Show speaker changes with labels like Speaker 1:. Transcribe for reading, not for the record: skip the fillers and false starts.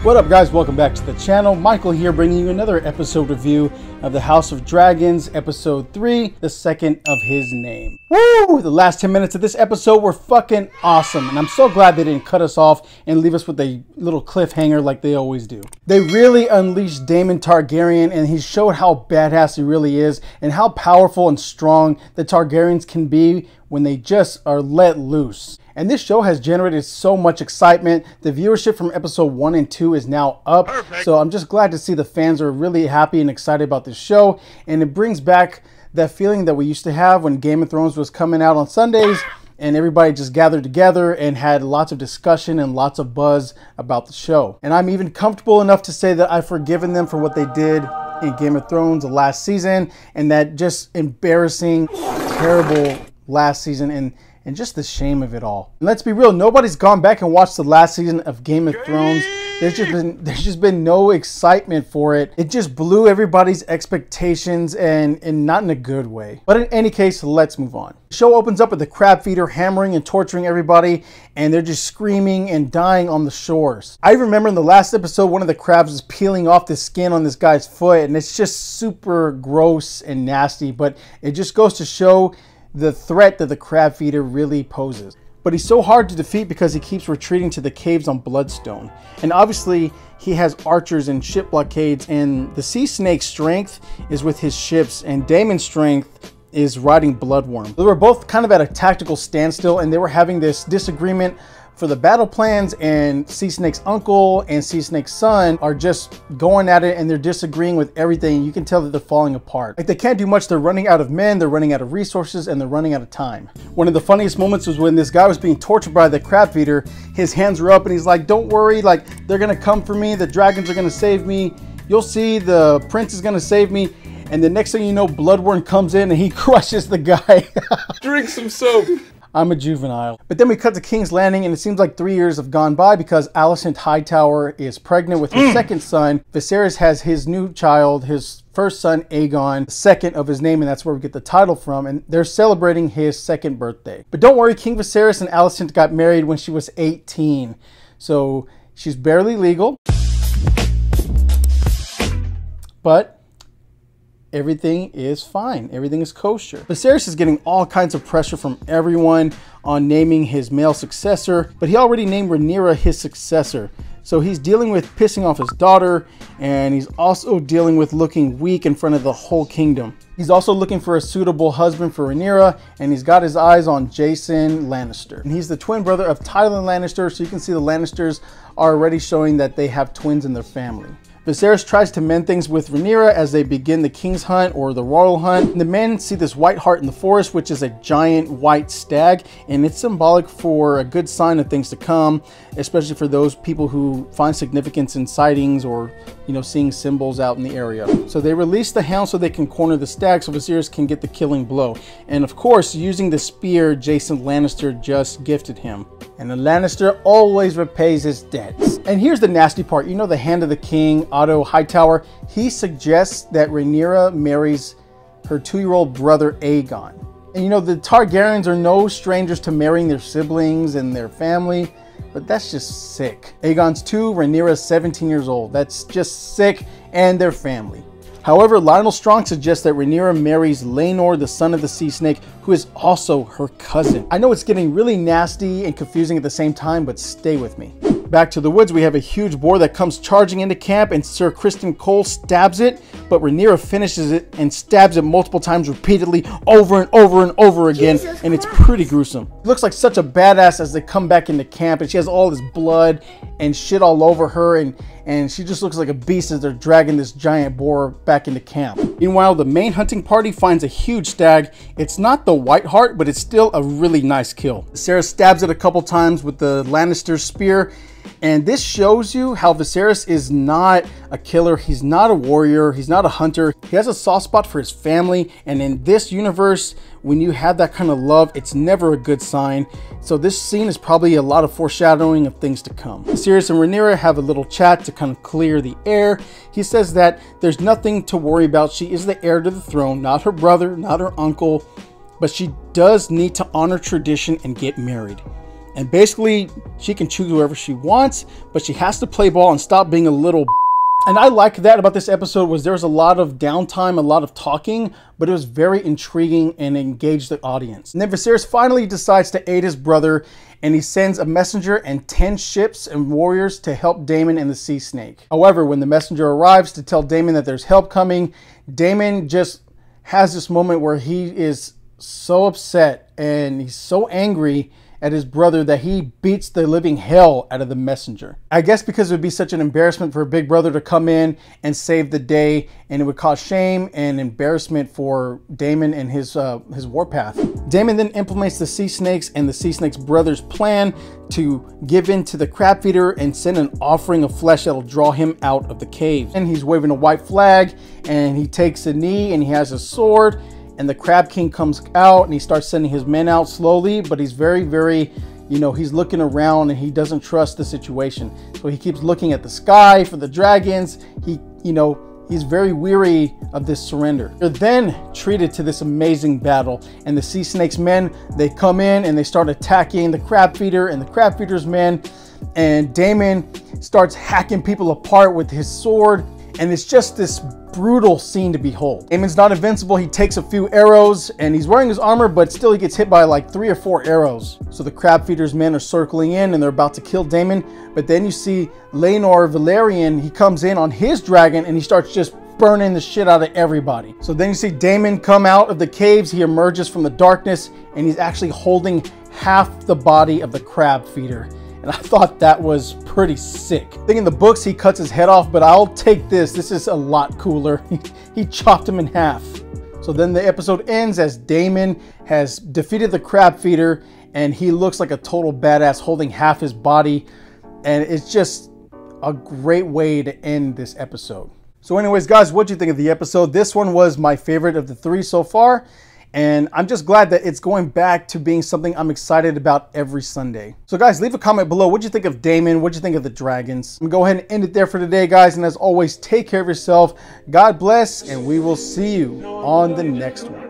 Speaker 1: What up guys, welcome back to the channel. Michael here bringing you another episode review of the House of Dragons, episode 3, the second of his name. Woo! The last 10 minutes of this episode were fucking awesome, and I'm so glad they didn't cut us off and leave us with a little cliffhanger like they always do. They really unleashed Daemon Targaryen, and he showed how badass he really is and how powerful and strong the Targaryens can be when they just are let loose. And this show has generated so much excitement. The viewership from episode 1 and 2 is now up. Perfect. So I'm just glad to see the fans are really happy and excited about this show. And it brings back that feeling that we used to have when Game of Thrones was coming out on Sundays and everybody just gathered together and had lots of discussion and lots of buzz about the show. And I'm even comfortable enough to say that I've forgiven them for what they did in Game of Thrones the last season, and that just embarrassing, terrible last season, and just the shame of it all. And let's be real, nobody's gone back and watched the last season of Game of Thrones. There's just been no excitement for it. It just blew everybody's expectations, and not in a good way. But in any case, let's move on. The show opens up with the crab feeder hammering and torturing everybody, and they're just screaming and dying on the shores. I remember in the last episode, one of the crabs was peeling off the skin on this guy's foot, and it's just super gross and nasty, but it just goes to show the threat that the crab feeder really poses. But he's so hard to defeat because he keeps retreating to the caves on Bloodstone. And obviously he has archers and ship blockades, and the sea snake's strength is with his ships, and Daemon's strength is riding Bloodworm. They were both kind of at a tactical standstill, and they were having this disagreement for the battle plans, and Sea Snake's uncle and Sea Snake's son are just going at it, and they're disagreeing with everything. You can tell that they're falling apart. Like, they can't do much. They're running out of men, they're running out of resources, and they're running out of time. One of the funniest moments was when this guy was being tortured by the crab feeder. His hands were up and he's like, don't worry, like, they're gonna come for me, the dragons are gonna save me, you'll see, the prince is gonna save me. And the next thing you know, Bloodworm comes in and he crushes the guy.
Speaker 2: Drink some soap.
Speaker 1: I'm a juvenile. But then we cut to King's Landing, and it seems like 3 years have gone by because Alicent Hightower is pregnant with her second son. Viserys has his new child, his first son, Aegon, the second of his name, and that's where we get the title from, and they're celebrating his second birthday. But don't worry, King Viserys and Alicent got married when she was 18, so she's barely legal. But everything is fine. Everything is kosher. Viserys is getting all kinds of pressure from everyone on naming his male successor, but he already named Rhaenyra his successor. So he's dealing with pissing off his daughter, and he's also dealing with looking weak in front of the whole kingdom. He's also looking for a suitable husband for Rhaenyra, and he's got his eyes on Jason Lannister. And he's the twin brother of Tywin Lannister, so you can see the Lannisters are already showing that they have twins in their family. Viserys tries to mend things with Rhaenyra as they begin the King's Hunt, or the Royal Hunt. And the men see this white hart in the forest, which is a giant white stag, and it's symbolic for a good sign of things to come, especially for those people who find significance in sightings or, you know, seeing symbols out in the area. So they release the hound so they can corner the stag so Viserys can get the killing blow. And of course, using the spear Jason Lannister just gifted him. And the Lannister always repays his debts. And here's the nasty part. You know, the Hand of the King, Otto Hightower, he suggests that Rhaenyra marries her 2-year-old brother Aegon. And you know, the Targaryens are no strangers to marrying their siblings and their family, but that's just sick. Aegon's 2, Rhaenyra's 17 years old. That's just sick, and their family. However, Lionel Strong suggests that Rhaenyra marries Laenor, the son of the Sea Snake, who is also her cousin. I know it's getting really nasty and confusing at the same time, but stay with me. Back to the woods, we have a huge boar that comes charging into camp, and Sir Criston Cole stabs it, but Rhaenyra finishes it and stabs it multiple times repeatedly over and over and over again, and it's pretty gruesome. It looks like such a badass as they come back into camp, and she has all this blood and shit all over her, and she just looks like a beast as they're dragging this giant boar back into camp. Meanwhile, the main hunting party finds a huge stag. It's not the White Hart, but it's still a really nice kill. Sarah stabs it a couple times with the Lannister spear, and this shows you how Viserys is not a killer. He's not a warrior. He's not a hunter. He has a soft spot for his family, and in this universe, when you have that kind of love, it's never a good sign. So this scene is probably a lot of foreshadowing of things to come. Viserys and Rhaenyra have a little chat to kind of clear the air. He says that there's nothing to worry about. She is the heir to the throne, not her brother, not her uncle, but she does need to honor tradition and get married. And basically, she can choose whoever she wants, but she has to play ball and stop being a little. And I like that about this episode was there was a lot of downtime, a lot of talking, but it was very intriguing and engaged the audience. And then Viserys finally decides to aid his brother, and he sends a messenger and 10 ships and warriors to help Daemon and the Sea Snake. However, when the messenger arrives to tell Daemon that there's help coming, Daemon just has this moment where he is so upset and he's so angry at his brother that he beats the living hell out of the messenger. I guess because it would be such an embarrassment for a big brother to come in and save the day, and it would cause shame and embarrassment for Daemon and his warpath. Daemon then implements the Sea Snakes and the Sea Snakes brothers' plan to give in to the crab feeder and send an offering of flesh that'll draw him out of the cave. And he's waving a white flag, and he takes a knee, and he has a sword. And the Crab King comes out and he starts sending his men out slowly, but he's very, he's looking around and he doesn't trust the situation. So he keeps looking at the sky for the dragons. He's very weary of this surrender. They're then treated to this amazing battle, and the Sea Snake's men, they come in and they start attacking the crab feeder and the crab feeder's men, and Daemon starts hacking people apart with his sword, and it's just this brutal scene to behold. Daemon's not invincible. He takes a few arrows and he's wearing his armor, but still he gets hit by like 3 or 4 arrows. So the crab feeder's men are circling in and they're about to kill Daemon. But then you see Laenor Velaryon, he comes in on his dragon and he starts just burning the shit out of everybody. So then you see Daemon come out of the caves. He emerges from the darkness and he's actually holding half the body of the crab feeder. And I thought that was pretty sick. I think in the books he cuts his head off, but I'll take this. This is a lot cooler. He chopped him in half. So then the episode ends as Daemon has defeated the crab feeder and he looks like a total badass holding half his body. And it's just a great way to end this episode. So anyways, guys, what do you think of the episode? This one was my favorite of the 3 so far. And I'm just glad that it's going back to being something I'm excited about every Sunday. So guys, leave a comment below. What'd you think of Daemon? What'd you think of the dragons? I'm gonna go ahead and end it there for today, guys. And as always, take care of yourself. God bless, and we will see you on the next one.